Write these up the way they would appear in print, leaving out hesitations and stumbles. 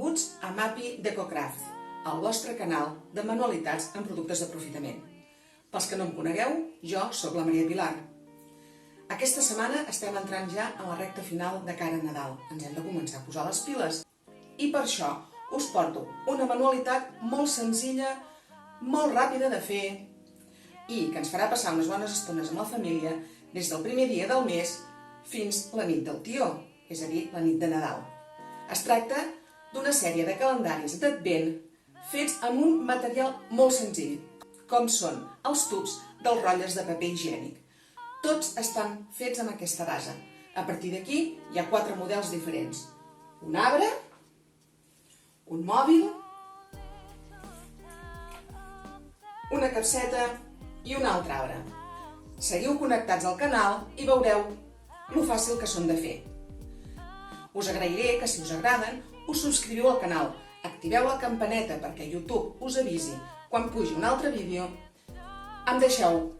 Benvinguts a Mapi DecoCraft, el vostre canal de manualitats en productes d'aprofitament. Pels que no em conegueu, jo sóc la Maria Pilar. Aquesta setmana estem entrant ja a la recta final de cara a Nadal. Ens hem de començar a posar les piles. I per això us porto una manualitat molt senzilla, molt ràpida de fer i que ens farà passar unes bones estones amb la família des del primer dia del mes fins la nit del tió, és a dir, la nit de Nadal. Es tracta d'una sèrie de calendaris d'Advent fets amb un material molt senzill, com són els tubs dels rotlles de paper higiènic. Tots estan fets amb aquesta base. A partir d'aquí hi ha 4 models diferents. Un arbre, un mòbil, una capseta i un altre arbre. Seguiu connectats al canal i veureu lo fàcil que són de fer. Us agrairé que, si us agraden, us subscriviu al canal, activeu la campaneta perquè YouTube us avisi quan pugi un altre vídeo, em deixeu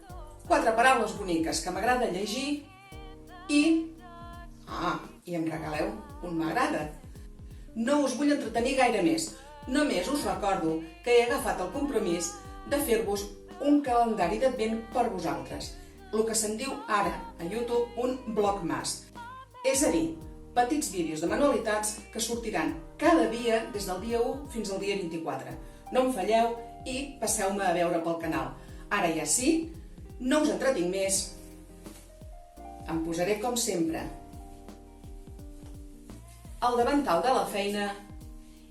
4 paraules boniques que m'agrada llegir i em regaleu un m'agrada. No us vull entretenir gaire més, només us recordo que he agafat el compromís de fer-vos un calendari d'Advent per vosaltres, el que se'n diu ara a YouTube un vlogmas, és a dir, petits vídeos de manualitats que sortiran cada dia des del dia 1 fins al dia 24. No em falleu i passeu-me a veure pel canal. Ara ja sí, no us entretinc més. Em posaré com sempre al davantal de la feina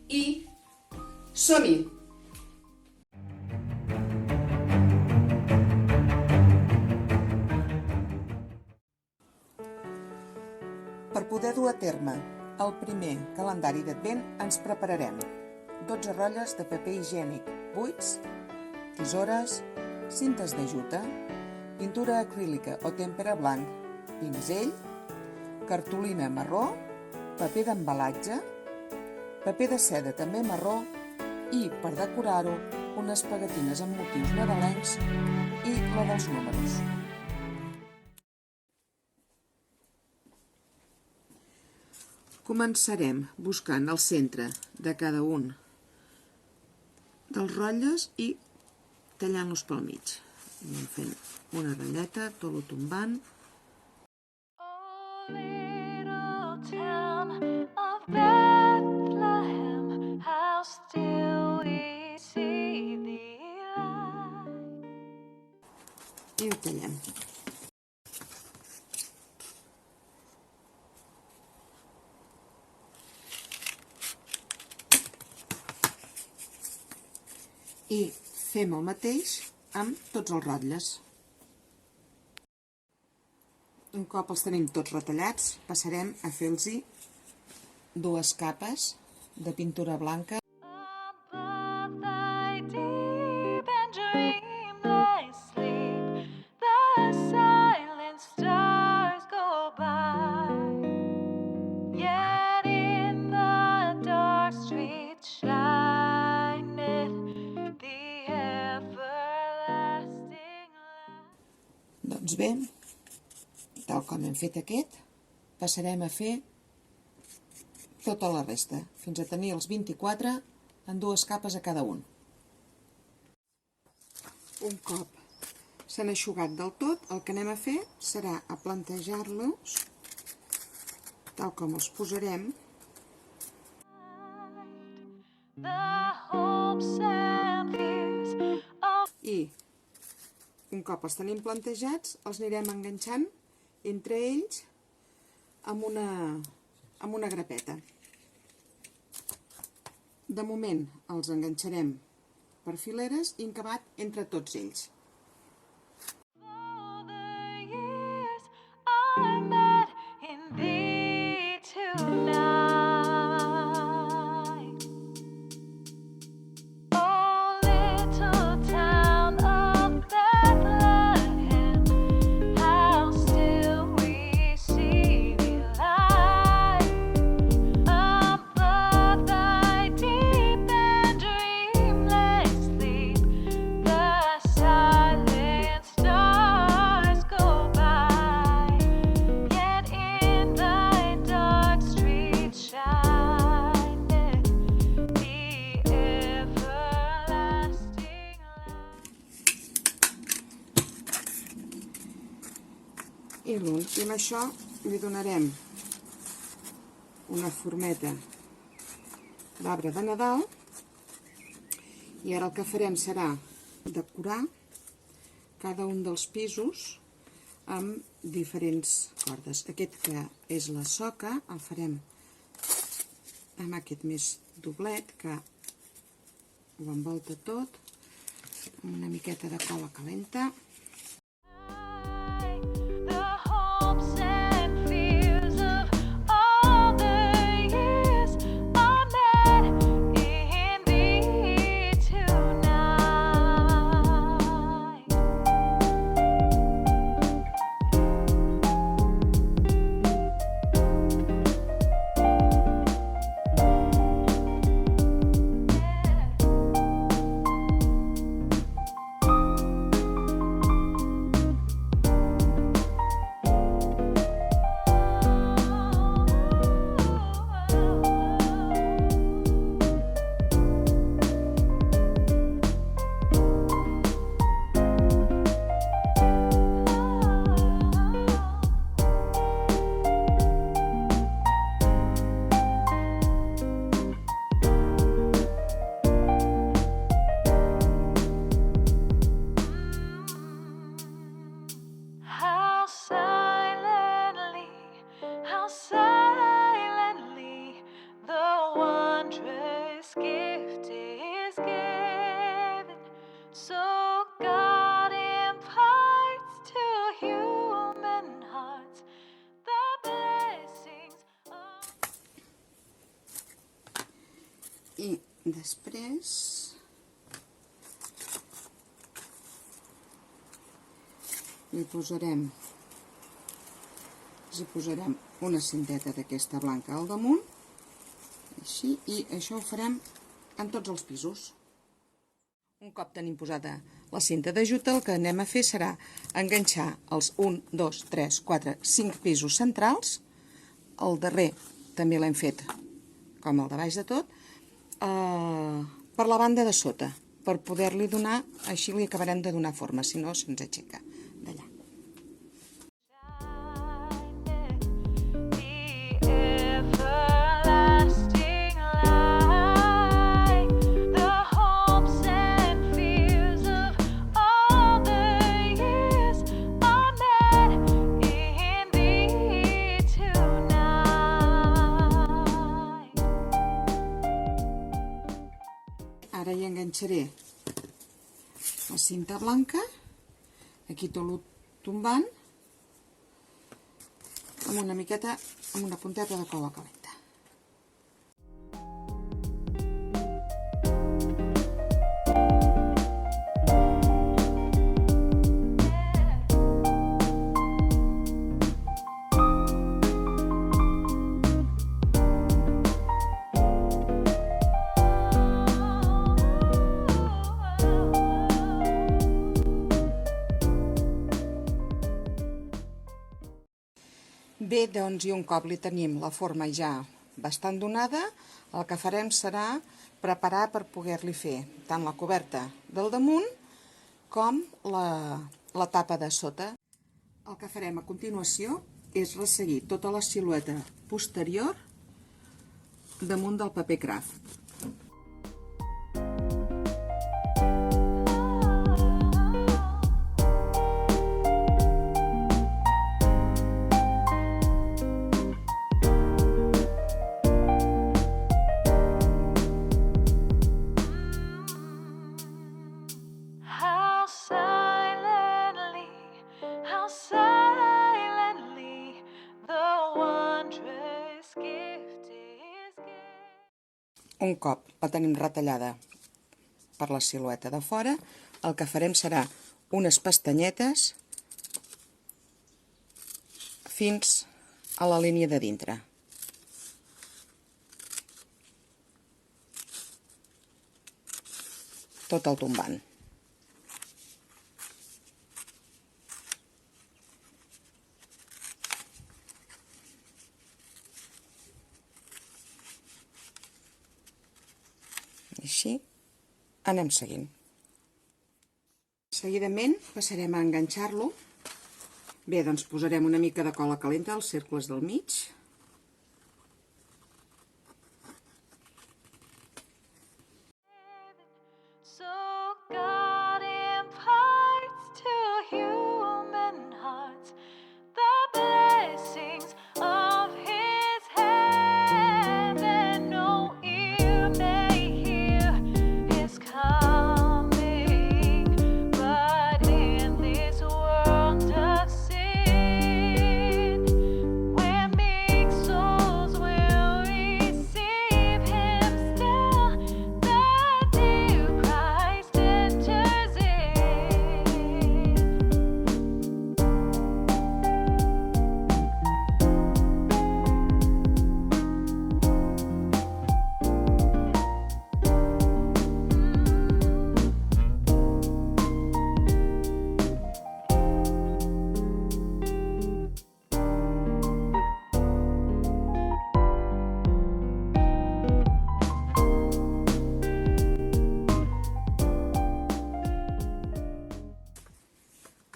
i som-hi! Per poder dur a terme el primer calendari d'Advent ens prepararem 12 rotlles de paper higiènic buits, tisores, cintes de juta, pintura acrílica o tèmpera blanc, pinzell, cartolina marró, paper d'embalatge, paper de seda també marró i, per decorar-ho, unes pegatines amb motius nadalencs i la dels números. Començarem buscant el centre de cada un dels rotlles i tallant-los pel mig. Anem fent una ratlleta, tot lo tombant. I ho tallem. I fem el mateix amb tots els rotlles. Un cop els tenim tots retallats, passarem a fer-los 2 capes de pintura blanca. Doncs bé, tal com hem fet aquest, passarem a fer tota la resta, fins a tenir els 24 en 2 capes a cada un. Un cop s'han eixugat del tot, el que anem a fer serà a plantejar-los tal com els posarem. I un cop els tenim plantejats, els anirem enganxant entre ells amb una grapeta. De moment els enganxarem per fileres i encabat entre tots ells. Side I l'últim, això, li donarem una formeta d'arbre de Nadal i ara el que farem serà decorar cada un dels pisos amb diferents cordes. Aquest que és la soca el farem amb aquest més doblet que ho envolta tot, amb una miqueta de cola calenta. I després hi posarem una cinteta d'aquesta blanca al damunt, així, i això ho farem en tots els pisos. Un cop tenim posada la cinta de jute, el que anem a fer serà enganxar els 1, 2, 3, 4, 5 pisos centrals. El darrer també l'hem fet com el de baix de tot, per la banda de sota, per poder-li donar, així li acabarem de donar forma, si no se'ns aixeca d'allà. Ara hi enganxaré la cinta blanca, aquí tot tombant, amb una punteta de cola calenta. Bé, doncs, i un cop li tenim la forma ja bastant donada, el que farem serà preparar per poder-li fer tant la coberta del damunt com la tapa de sota. El que farem a continuació és resseguir tota la silueta posterior damunt del paper craft. Un cop la tenim retallada per la silueta de fora, el que farem serà unes pestanyetes fins a la línia de dintre. Tot el tombant. Així anem seguint. Seguidament passarem a enganxar-lo Bé, doncs posarem una mica de cola calenta als cercles del mig.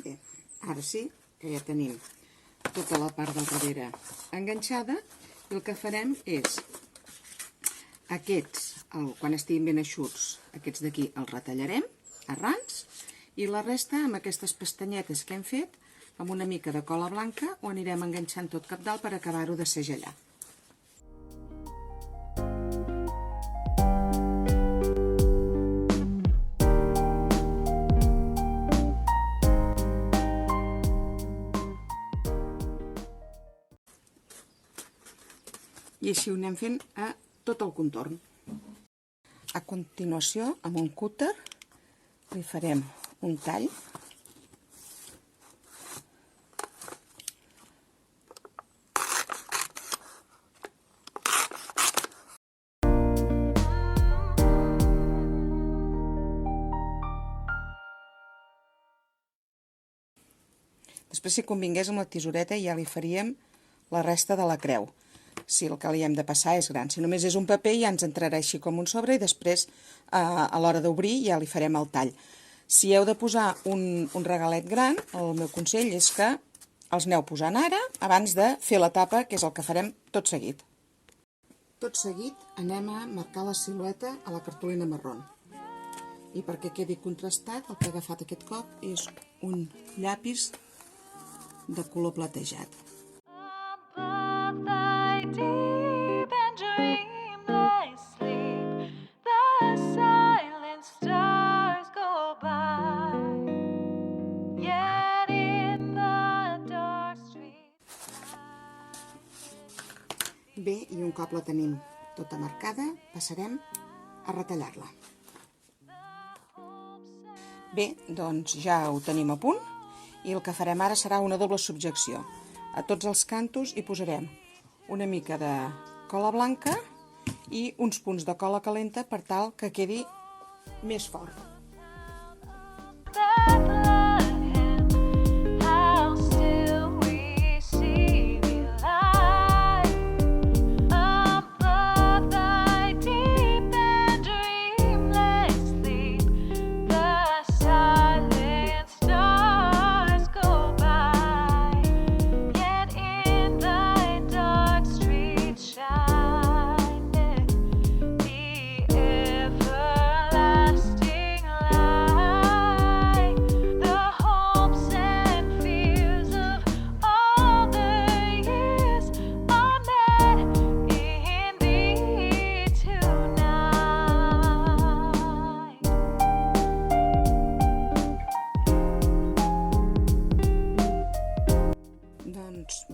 Bé, ara sí que ja tenim tota la part del darrere enganxada i el que farem és aquests, quan estiguin ben eixuts, aquests d'aquí els retallarem a rans i la resta amb aquestes pestanyetes que hem fet amb una mica de cola blanca ho anirem enganxant tot cap dalt per acabar-ho de segellar. I així ho anem fent a tot el contorn. A continuació, amb un cúter, li farem un tall. Després, si convingués, amb la tisoreta ja li faríem la resta de la creu. Si el que li hem de passar és gran. Si només és un paper ja ens entrarà així com un sobre i després a l'hora d'obrir ja li farem el tall. Si heu de posar un regalet gran, el meu consell és que els aneu posant ara abans de fer la tapa, que és el que farem tot seguit. Tot seguit anem a marcar la silueta a la cartolina marró. I perquè quedi contrastat, el que he agafat aquest cop és un llapis de color platejat. Bé, i un cop la tenim tota marcada, passarem a retallar-la. Bé, doncs ja ho tenim a punt i el que farem ara serà una doble subjecció. A tots els cantos hi posarem una mica de cola blanca i uns punts de cola calenta per tal que quedi més fort.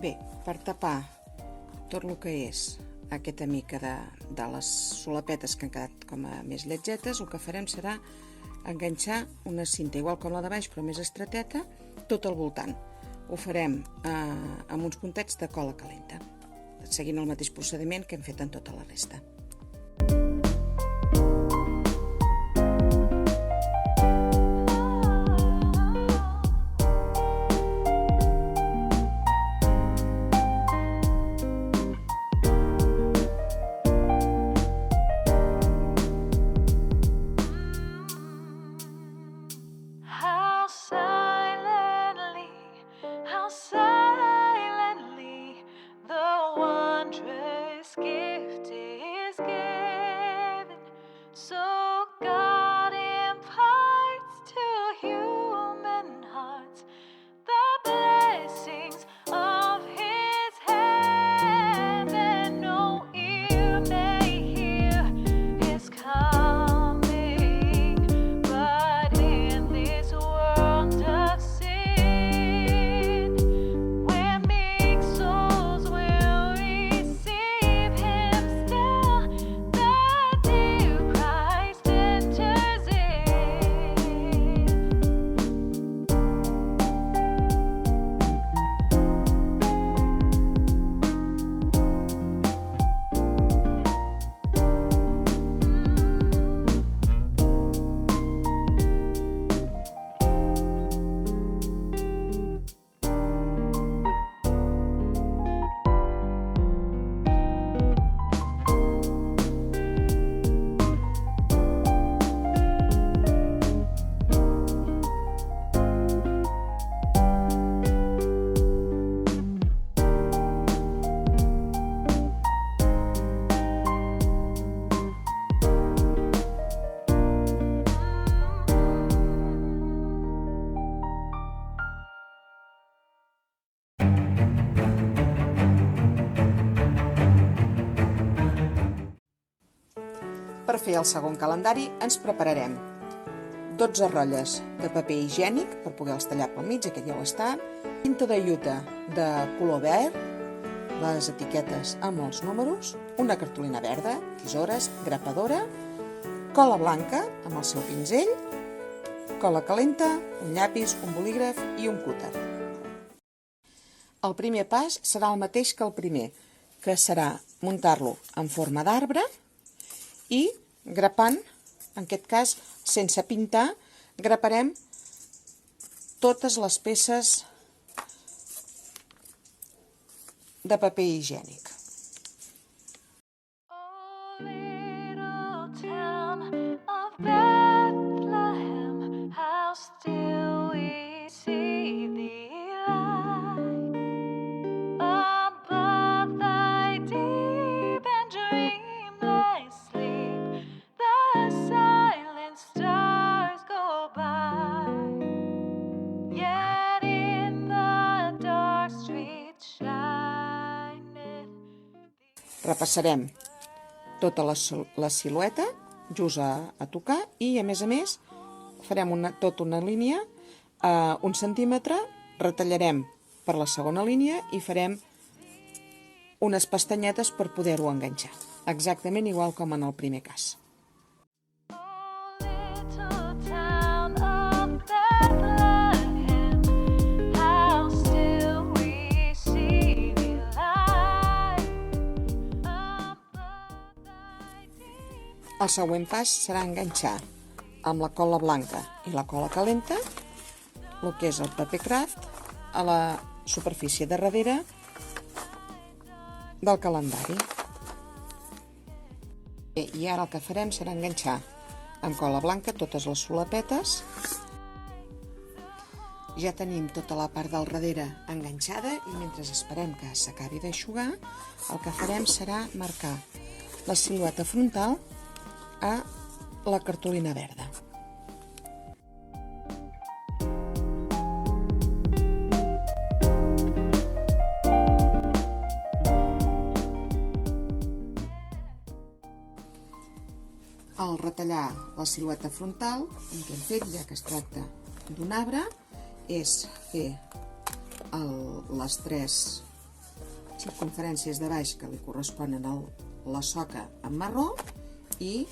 Bé, per tapar tot el que és aquesta mica de les solapetes que han quedat com a més lletgetes, el que farem serà enganxar una cinta, igual com la de baix, però més estreteta, tot al voltant. Ho farem amb uns puntets de cola calenta, seguint el mateix procediment que hem fet en tota la resta. How silently fer el segon calendari ens prepararem 12 rotlles de paper higiènic per poder-los tallar pel mig, aquest ja ho està, cinta de llutta de color verd, les etiquetes amb els números, una cartolina verda, tisores, grapadora, cola blanca amb el seu pinzell, cola calenta, un llapis, un bolígraf i un cúter. El primer pas serà el mateix que el primer, que serà muntar-lo en forma d'arbre i grapant, en aquest cas sense pintar, graparem totes les peces de paper higiènic. Repassarem tota la silueta, just a tocar, i a més farem tota una línia a 1 centímetre, retallarem per la segona línia i farem unes pestanyetes per poder-ho enganxar, exactament igual com en el primer cas. El següent pas serà enganxar amb la cola blanca i la cola calenta el que és el paper craft a la superfície de darrere del calendari. I ara el que farem serà enganxar amb cola blanca totes les solapetes. Ja tenim tota la part del darrere enganxada i mentre esperem que s'acabi d'eixugar, el que farem serà marcar la silueta frontal a la cartolina verda. Al retallar la silueta frontal, el que hem fet, ja que es tracta d'un arbre, és fer les 3 circumferències de baix que li corresponen a la soca en marró i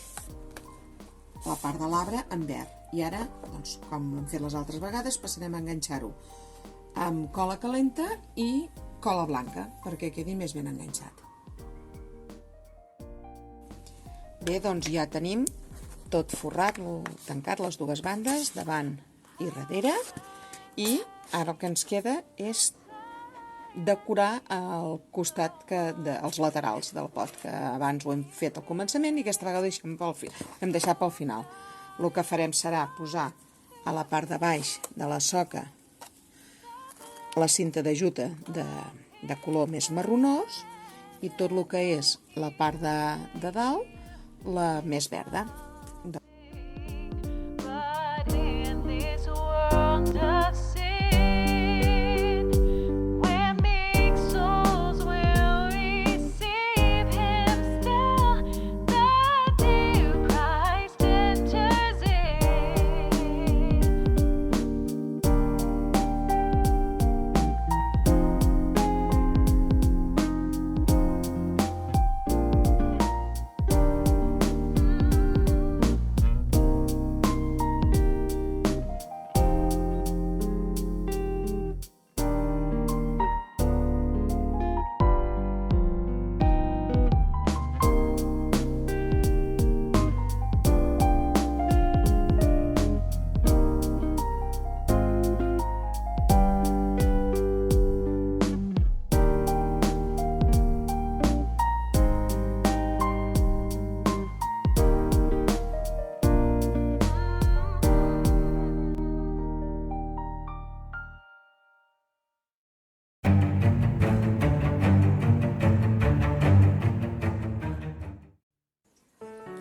la part de l'arbre en verd. I ara, doncs, com hem fet les altres vegades, passarem a enganxar-ho amb cola calenta i cola blanca perquè quedi més ben enganxat. Bé, doncs ja tenim tot forrat, tancat les dues bandes, davant i darrere, i ara el que ens queda és decorar el costat els laterals del pot, que abans ho hem fet al començament i aquesta vegada hem deixat pel final. El que farem serà posar a la part de baix de la soca la cinta de llutta de color més marronós i tot el que és la part de dalt la més verda.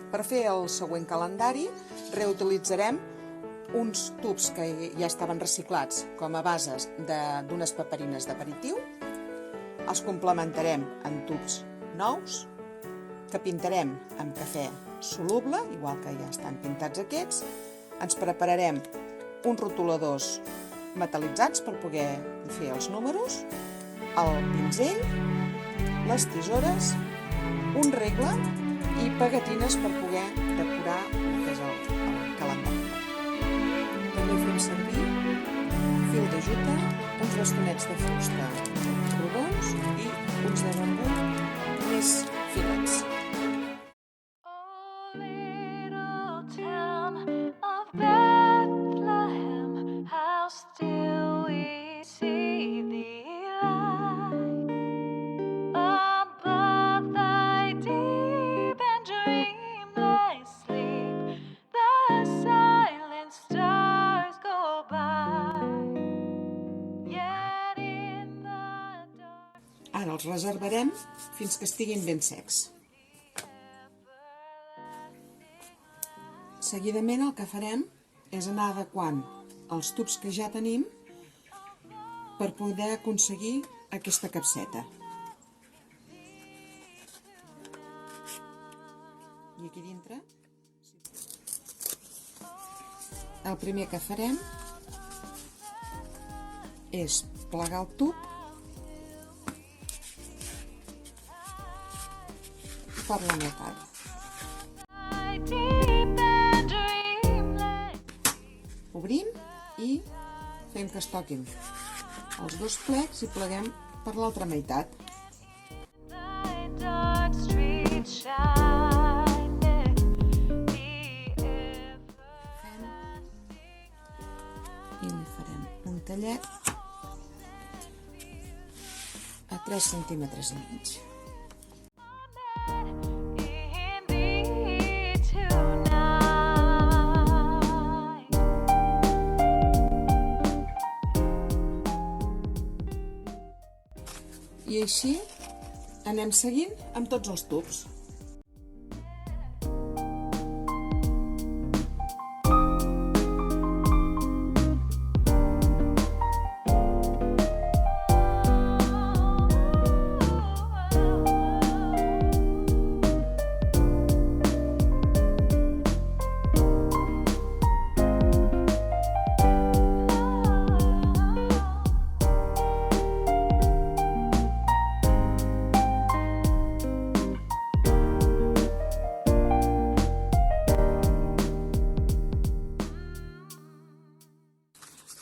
Per fer el següent calendari reutilitzarem uns tubs que ja estaven reciclats com a bases d'unes paperines d'aperitiu. Els complementarem amb tubs nous que pintarem amb cafè soluble, igual que ja estan pintats aquests. Ens prepararem uns rotuladors metal·litzats per poder fer els números, el pinzell, les tisores, un regle i pegatines per poder decorar el que és el calendari. També fem servir fil de juta, uns bastonets de fusta rodons i uns de bambú més finets. Ara els reservarem fins que estiguin ben secs. Seguidament el que farem és anar adequant els tubs que ja tenim per poder aconseguir aquesta capseta. I aquí dintre el primer que farem és plegar el tub per la meitat. Obrim i fem que es toquin els dos plecs i pleguem per l'altra meitat. I li farem un tallet a 3 centímetres i mig. I així anem seguint amb tots els tubs.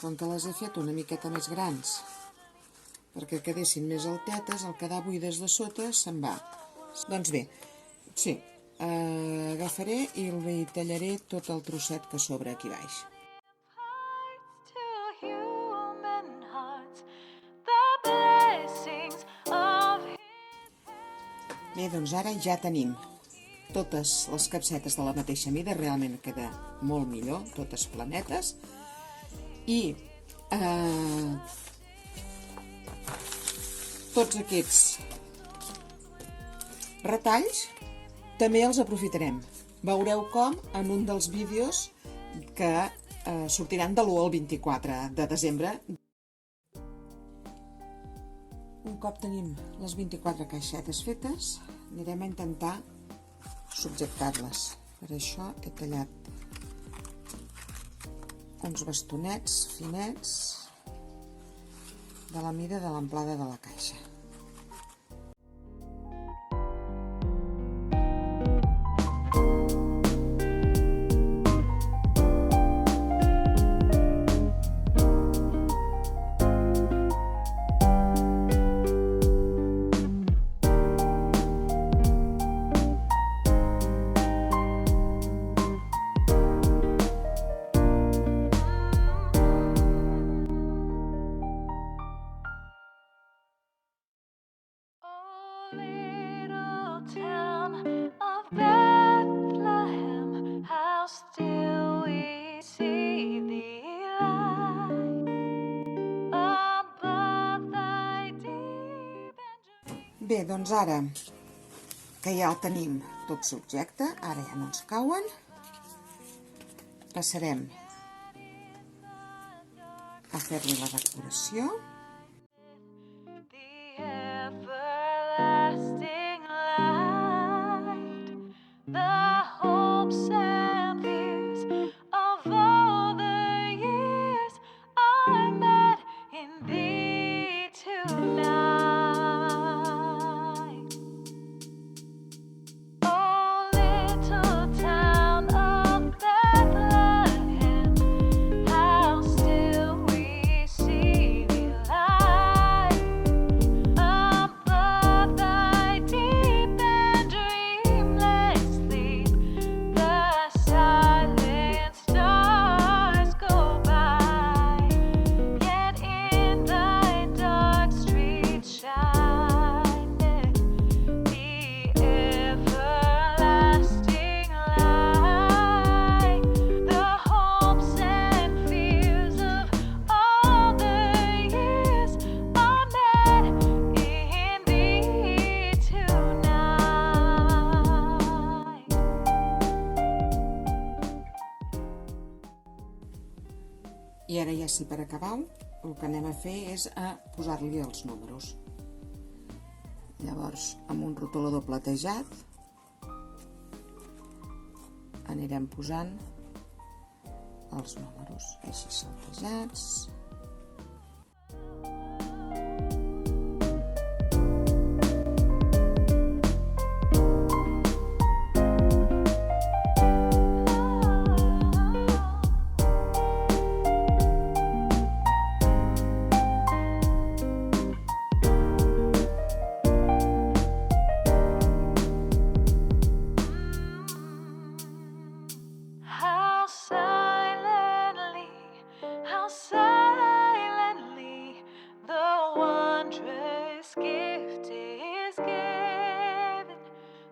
Com que les he fet una miqueta més grans perquè quedessin més altetes, el quedar buides de sota se'n va. Doncs bé, sí, agafaré i li tallaré tot el trosset que sobra aquí baix. Bé, doncs ara ja tenim totes les capsetes de la mateixa mida, realment queda molt millor, totes planetes. I tots aquests retalls també els aprofitarem. Veureu com en un dels vídeos que sortiran de l'1 al 24 de desembre. Un cop tenim les 24 caixetes fetes, anirem a intentar subjectar-les. Per això he tallat uns bastonets finets de la mida de l'amplada de la caixa. Bé, doncs ara que ja el tenim tot subjecte, ara ja no ens cauen, passarem a fer-li la decoració. the hopes and fears of all the years are met in thee tonight. Oh, little town of Bethlehem, how still we see thee lie above thy deep and dreamless sleep. The silent stars go by, yet in thy dark street shineth the everlasting light. The hopes and fears of all the years are met in thee tonight. I ara ja sí, per acabar, el que anem a fer és a posar-li els números. Llavors, amb un rotulador platejat, anirem posant els números així saltejats. How silently the wondrous gift is given.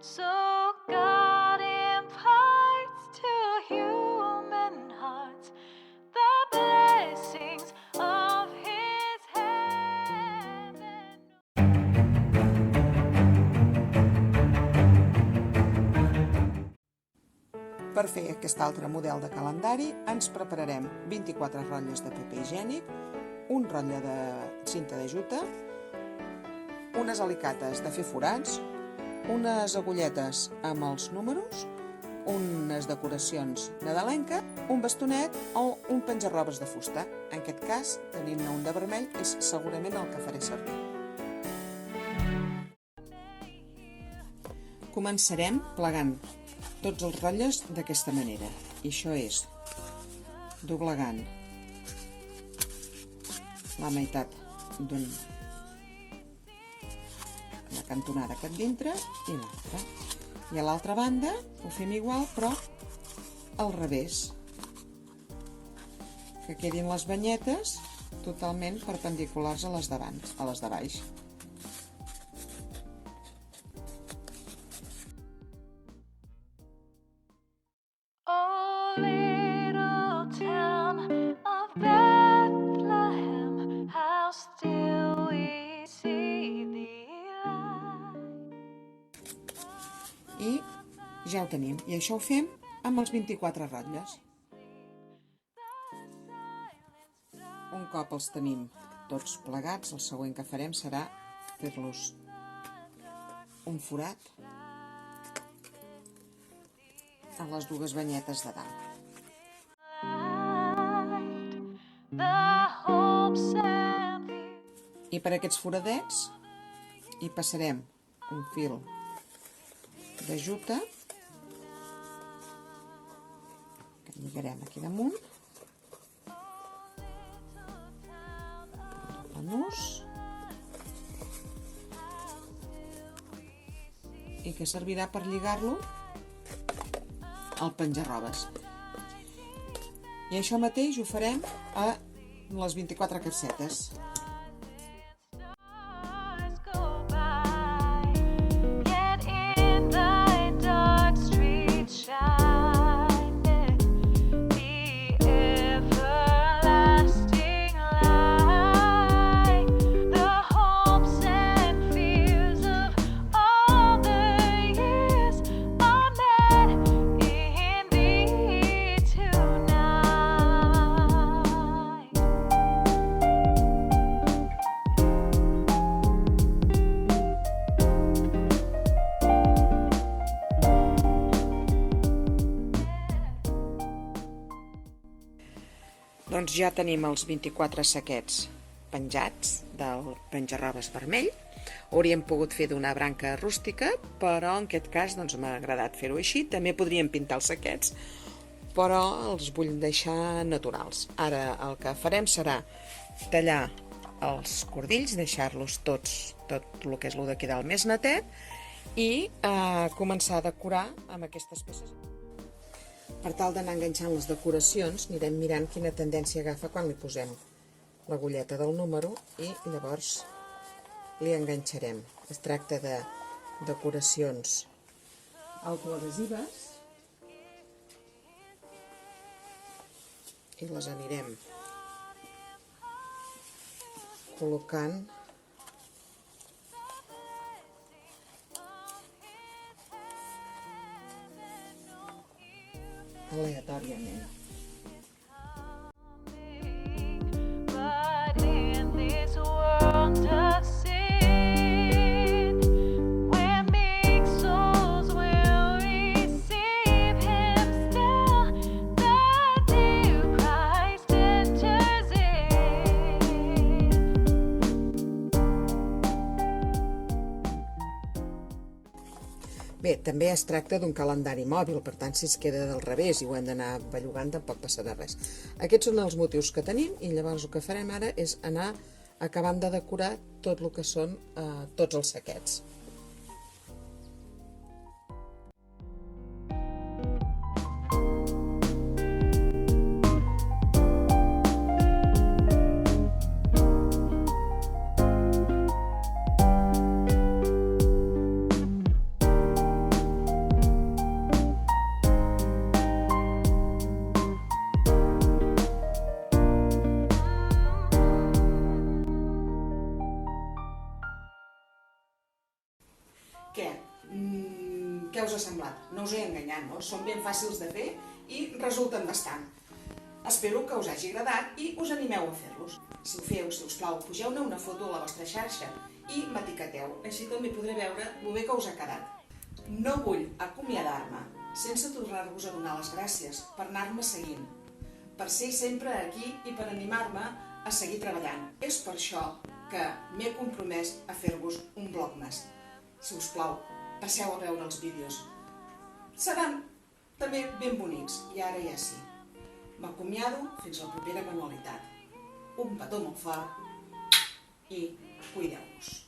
So God imparts to human hearts the blessings of His heaven. Per fer aquest altre model de calendari ens prepararem 24 rotlles de paper higiènic, un rotlle de cinta de juta, unes alicates de fer forats, unes agulletes amb els números, unes decoracions nadalenques, un bastonet o un penjarrobes de fusta. En aquest cas, tenint-ne un de vermell, és segurament el que faré servir. Començarem plegant tots els rotlles d'aquesta manera. I això és doblegant la meitat la cantonada cap dintre i l'altra. I a l'altra banda ho fem igual, però al revés. Que quedin les banyetes totalment perpendiculars a les de baix. Oh, little town of Bethlehem, how still we see thee lie. I ja ho tenim. I això ho fem amb els 24 rotlles. Un cop els tenim tots plegats, el següent que farem serà fer-los un forat a les dues banyetes de dalt. I per aquests foradets hi passarem un fil de juta que lligarem aquí damunt, doble nus, i que servirà per lligar-lo al penjarrobes. I això mateix ho farem a les 24 capsetes. Doncs ja tenim els 24 saquets penjats del penjarrobes vermell. Hauríem pogut fer d'una branca rústica, però en aquest cas doncs, m'ha agradat fer-ho així. També podríem pintar els saquets, però els vull deixar naturals. Ara el que farem serà tallar els cordills, deixar-los tot el que és el d'aquí dalt més netet i començar a decorar amb aquestes peces. Per tal d'anar enganxant les decoracions, anirem mirant quina tendència agafa quan li posem l'agulleta del número i llavors li enganxarem. Es tracta de decoracions autoadhesives i les anirem col·locant aleatòriament. But in this world of sin, where meek souls will receive Him still, the dear Christ enters in. Bé, també es tracta d'un calendari mòbil, per tant, si es queda del revés i ho hem d'anar bellugant, tampoc passarà res. Aquests són els motius que tenim i llavors el que farem ara és anar acabant de decorar tot el que són tots els saquets. Què? Què us ha semblat? No us he enganyat, no? Són ben fàcils de fer i resulten bastant. Espero que us hagi agradat i us animeu a fer-los. Si ho feu, si us plau, pugeu-ne una foto a la vostra xarxa i m'etiqueteu. Així també podré veure el bé que us ha quedat. No vull acomiadar-me sense tornar-vos a donar les gràcies per anar-me seguint, per ser sempre aquí i per animar-me a seguir treballant. És per això que m'he compromès a fer-vos un vlogmas. Si us plau, passeu a veure els vídeos. Seran també ben bonics, i ara ja sí. M'acomiado fins la propera manualitat. Un petó molt fort i cuideu-vos.